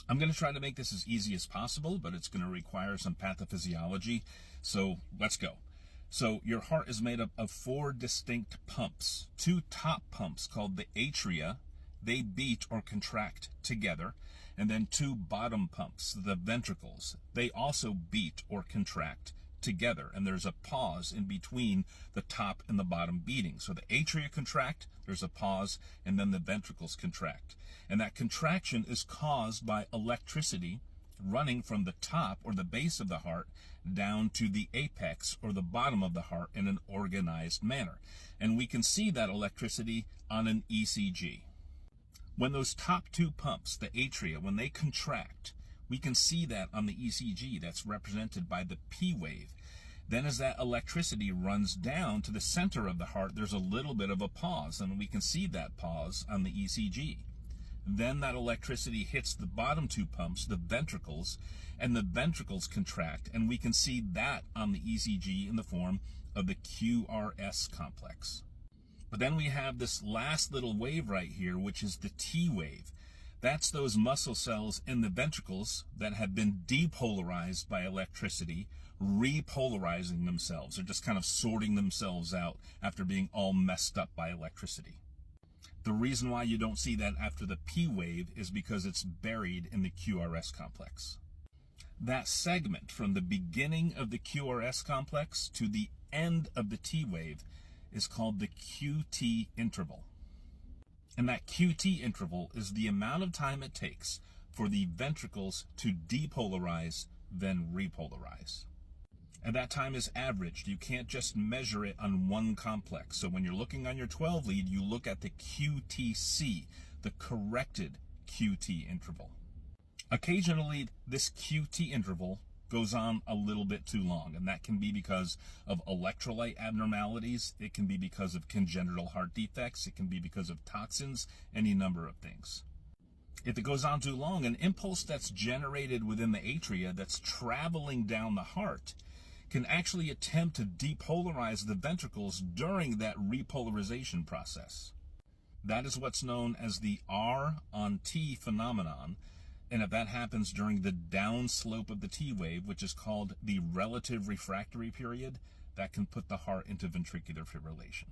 I'm going to try to make this as easy as possible, but it's going to require some pathophysiology. So let's go. So your heart is made up of 4 distinct pumps. 2 top pumps called the atria, they beat or contract together. And then 2 bottom pumps, the ventricles, they also beat or contract together. And there's a pause in between the top and the bottom beating. So the atria contract, there's a pause, and then the ventricles contract. And that contraction is caused by electricity running from the top or the base of the heart down to the apex or the bottom of the heart in an organized manner. And we can see that electricity on an ECG. When those top 2 pumps, the atria, when they contract, we can see that on the ECG. That's represented by the P wave. Then as that electricity runs down to the center of the heart, there's a little bit of a pause, and we can see that pause on the ECG. Then that electricity hits the bottom 2 pumps, the ventricles, and the ventricles contract, and we can see that on the ECG in the form of the QRS complex. But then we have this last little wave right here, which is the T wave. That's those muscle cells in the ventricles that have been depolarized by electricity, repolarizing themselves. They're just kind of sorting themselves out after being all messed up by electricity. The reason why you don't see that after the P wave is because it's buried in the QRS complex. That segment from the beginning of the QRS complex to the end of the T wave is called the QT interval. And that QT interval is the amount of time it takes for the ventricles to depolarize, then repolarize. And that time is averaged. You can't just measure it on one complex. So when you're looking on your 12 lead, you look at the QTC, the corrected QT interval. Occasionally, this QT interval goes on a little bit too long, and that can be because of electrolyte abnormalities. It can be because of congenital heart defects. It can be because of toxins, any number of things. If it goes on too long, an impulse that's generated within the atria that's traveling down the heart can actually attempt to depolarize the ventricles during that repolarization process. That is what's known as the R on T phenomenon. And if that happens during the downslope of the T wave, which is called the relative refractory period, that can put the heart into ventricular fibrillation.